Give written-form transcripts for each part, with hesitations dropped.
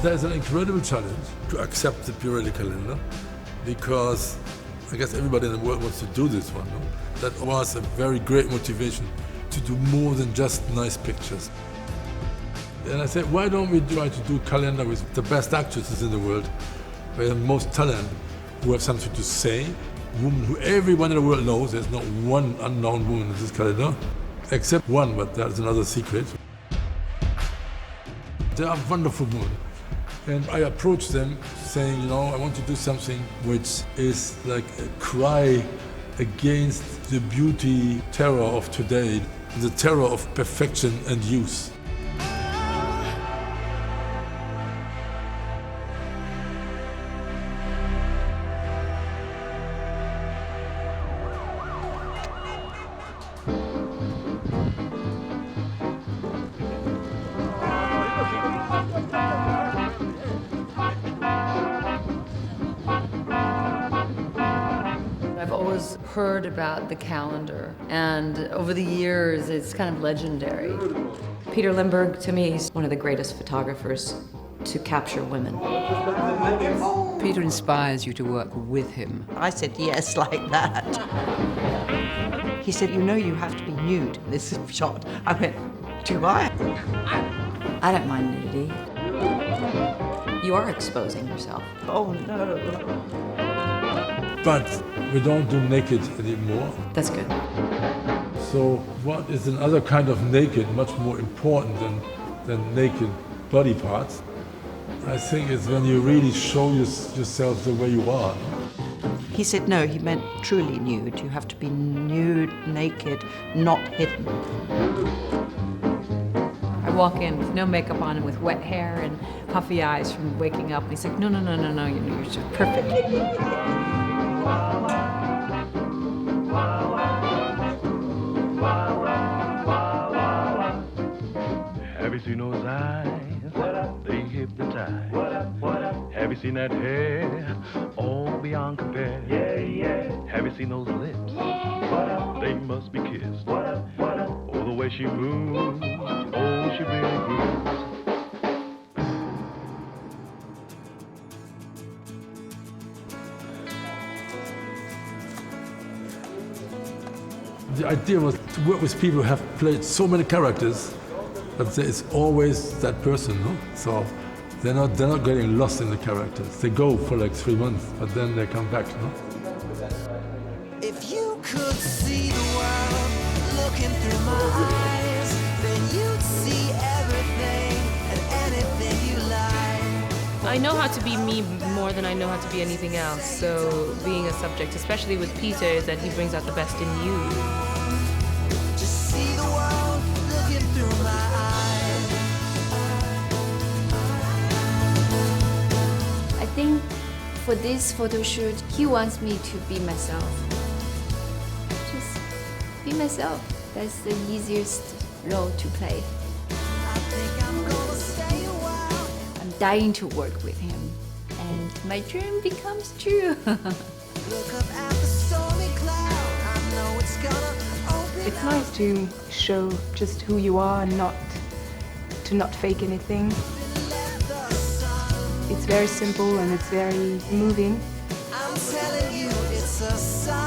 There's an incredible challenge to accept the Pirelli calendar, because I guess everybody in the world wants to do this one. No? That was a very great motivation to do more than just nice pictures. And I said, why don't we try to do a calendar with the best actresses in the world, where the most talent, who have something to say, women who everyone in the world knows. There's not one unknown woman in this calendar, except one, but that's another secret. They are wonderful women. And I approached them saying, I want to do something which is like a cry against the beauty terror of today, the terror of perfection and youth. I've always heard about the calendar, and over the years it's kind of legendary. Peter Lindbergh, to me, is one of the greatest photographers to capture women. Peter inspires you to work with him. I said yes like that. He said, you have to be nude in this shot. I went, do I? I don't mind nudity. You are exposing yourself. Oh no. But we don't do naked anymore. That's good. So what is another kind of naked, much more important than naked body parts? I think it's when you really show yourself the way you are. He said no, he meant truly nude. You have to be nude, naked, not hidden. I walk in with no makeup on and with wet hair and puffy eyes from waking up. And he's like, no, you're just perfect. Have you seen those eyes? They hypnotize. Have you seen that hair? All beyond compare. Have you seen those lips? They must be kissed. Oh, the way she moves. Oh, she really moves. The idea was to work with people who have played so many characters, but there is always that person, no? So they're not getting lost in the characters. They go for like 3 months, but then they come back, no? If you could see the world looking through my eyes, then you'd see everything and anything you like. I know how to be me more than I know how to be anything else. So being a subject, especially with Peter, is that he brings out the best in you. Just see the world looking through my eyes. I think for this photo shoot, he wants me to be myself. Just be myself. That's the easiest role to play. I think I'm gonna stay a while. I'm dying to work with him, and my dream becomes true. Look up at the stormy cloud. I know it's gonna open. It's nice to show just who you are and not fake anything. It's very simple and it's very moving. I'm telling you, it's a sign.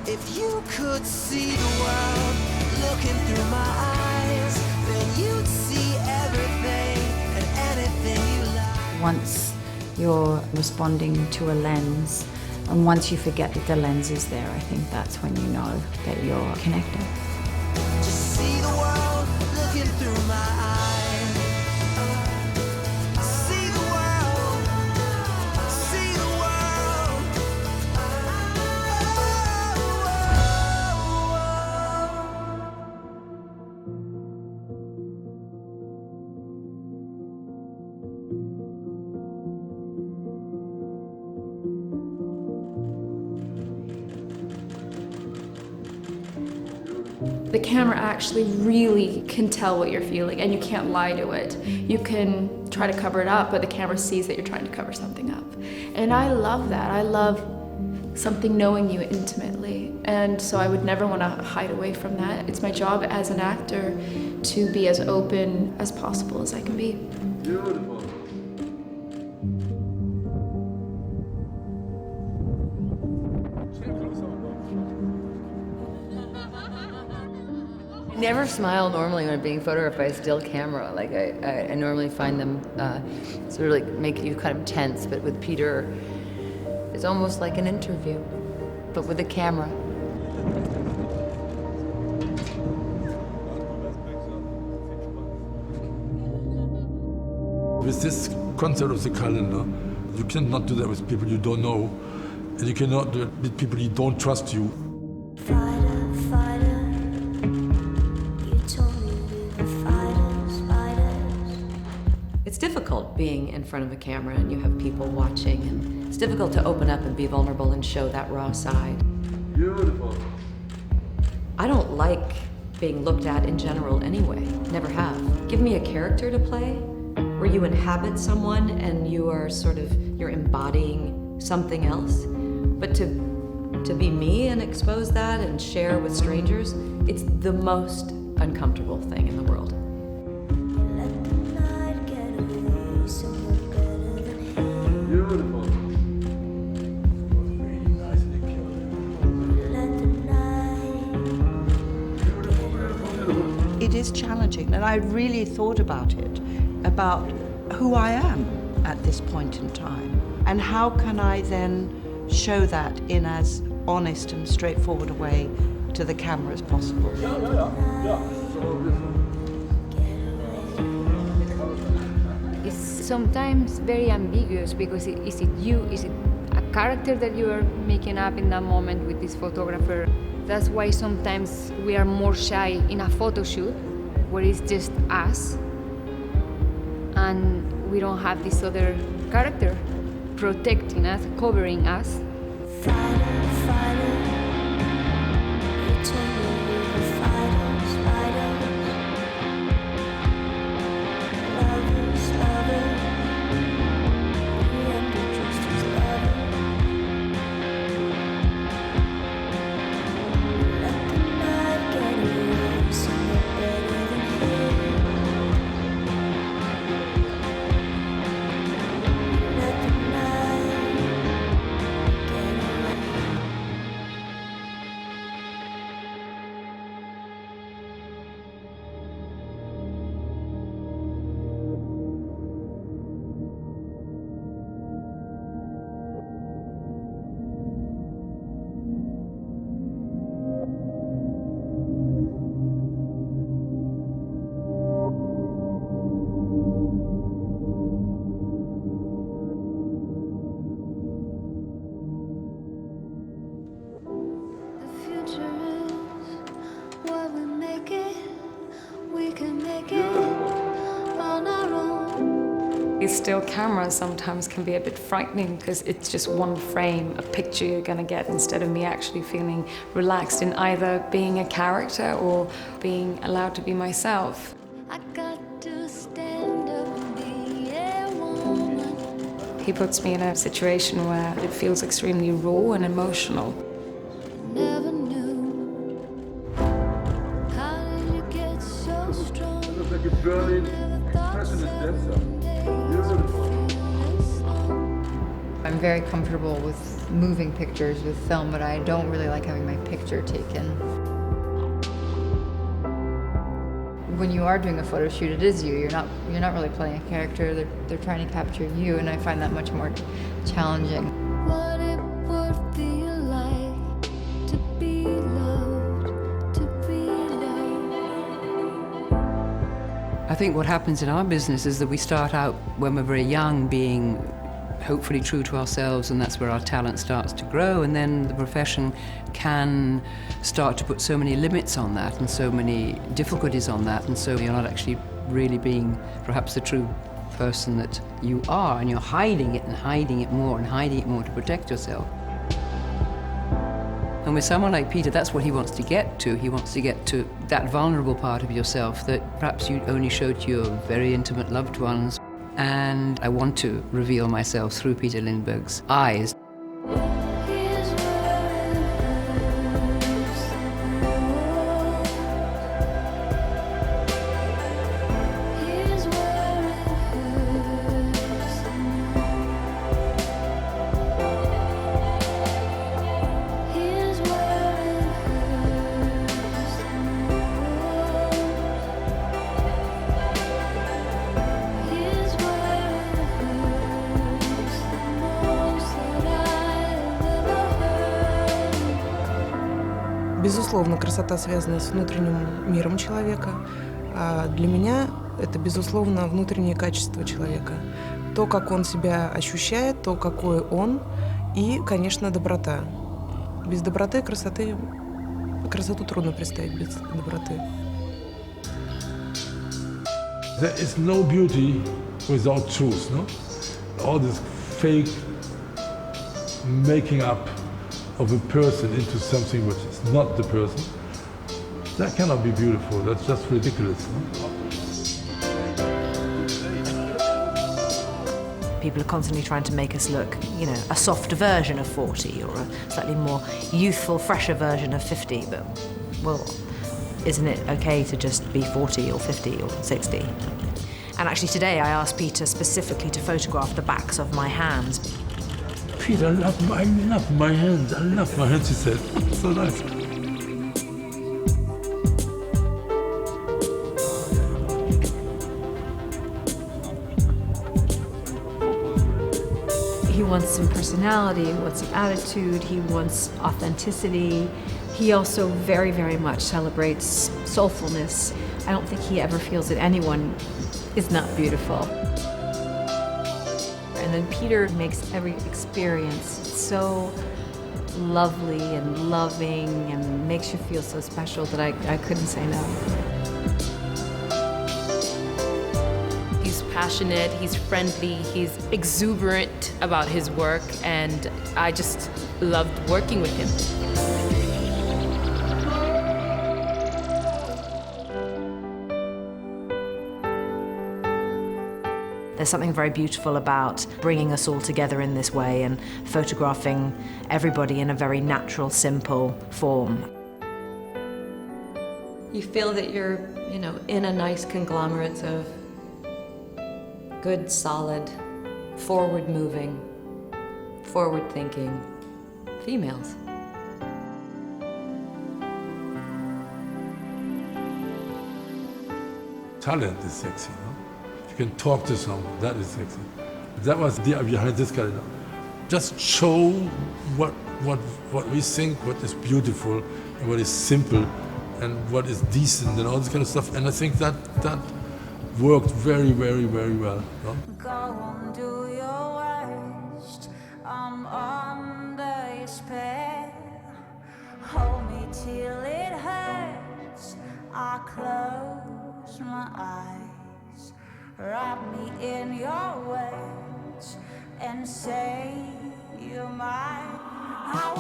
If you could see the world looking through my eyes, then you'd see everything and anything you like. Once you're responding to a lens, and once you forget that the lens is there, I think that's when you know that you're connected. Just see the world looking through my eyes. See the world. See the world. The camera actually really can tell what you're feeling, and you can't lie to it. You can try to cover it up, but the camera sees that you're trying to cover something up. And I love that. I love something knowing you intimately. And so I would never want to hide away from that. It's my job as an actor to be as open as possible as I can be. Beautiful. I never smile normally when I'm being photographed by a still camera. Like I normally find them sort of like make you kind of tense, but with Peter, it's almost like an interview, but with a camera. With this concept of the calendar, you cannot do that with people you don't know, and you cannot do it with people you don't trust you. Fighter, fighter, you told me we were fighters, fighters. It's difficult being in front of a camera and you have people watching, and it's difficult to open up and be vulnerable and show that raw side. Beautiful. I don't like being looked at in general anyway, never have. Give me a character to play where you inhabit someone and you are you're embodying something else. But to be me and expose that and share with strangers, it's the most uncomfortable thing in the world. Let the night get away somewhere better than here. Beautiful. Let the night get away. It is challenging, and I really thought about it, about who I am at this point in time, and how can I then show that in as honest and straightforward a way to the camera as possible. It's sometimes very ambiguous because is it you? Is it a character that you are making up in that moment with this photographer? That's why sometimes we are more shy in a photo shoot where it's just us and we don't have this other character protecting us, covering us. Fighter, fighter, you told me we were fighters, fighters. Lovers, lovers, we ended just as lovers. Let the night get away somewhere better than here. Let the night get away. The future is what we make it. We can make it on our own. These still cameras sometimes can be a bit frightening because it's just one frame, a picture you're gonna get, instead of me actually feeling relaxed in either being a character or being allowed to be myself. I got to stand up and be a woman. He puts me in a situation where it feels extremely raw and emotional. Never knew. How did you get so strong? Looks like a burning, Never thought passionate dancer. 7 days would feel this long. I'm very comfortable with moving pictures with film, but I don't really like having my picture taken. When you are doing a photo shoot, it is you. You're not really playing a character. They're trying to capture you, and I find that much more challenging. What it would feel like to be loved, to be loved. I think what happens in our business is that we start out when we're very young being hopefully true to ourselves, and that's where our talent starts to grow, and then the profession can start to put so many limits on that and so many difficulties on that, and so you're not actually really being perhaps the true person that you are, and you're hiding it and hiding it more and hiding it more to protect yourself. And with someone like Peter, that's what he wants to get to. He wants to get to that vulnerable part of yourself that perhaps you only show to your very intimate loved ones. And I want to reveal myself through Peter Lindbergh's eyes. Here's where it hurts the most. Безусловно, красота связана с внутренним миром человека. А для меня это, безусловно, внутреннее качество человека. То, как он себя ощущает, то, какой он, и, конечно, доброта. Без доброты красоту трудно представить без доброты. There is no beauty without truth, no? All this fake making up of a person into something which is not the person, that cannot be beautiful. That's just ridiculous. No? People are constantly trying to make us look, you know, a softer version of 40 or a slightly more youthful, fresher version of 50. But, well, isn't it okay to just be 40 or 50 or 60? And actually today I asked Peter specifically to photograph the backs of my hands. Peter, I love my hands. I love my hands, he said. So nice. He wants some personality, he wants some attitude, he wants authenticity. He also very, very much celebrates soulfulness. I don't think he ever feels that anyone is not beautiful. And then Peter makes every experience so lovely and loving and makes you feel so special that I couldn't say no. He's passionate, he's friendly, he's exuberant about his work, and I just loved working with him. There's something very beautiful about bringing us all together in this way and photographing everybody in a very natural, simple form. You feel that you're, you know, in a nice conglomerate of good, solid, forward-moving, forward-thinking females. Talent is sexy, no? You can talk to someone, that is sexy. That was the idea behind this calendar. Just show what we think, what is beautiful, and what is simple, and what is decent, and all this kind of stuff. And I think that worked very, very, very well. No? Go on, do your worst. I'm under your spell. Hold me till it hurts. I close my eyes. Wrap me in your words and say you're mine. I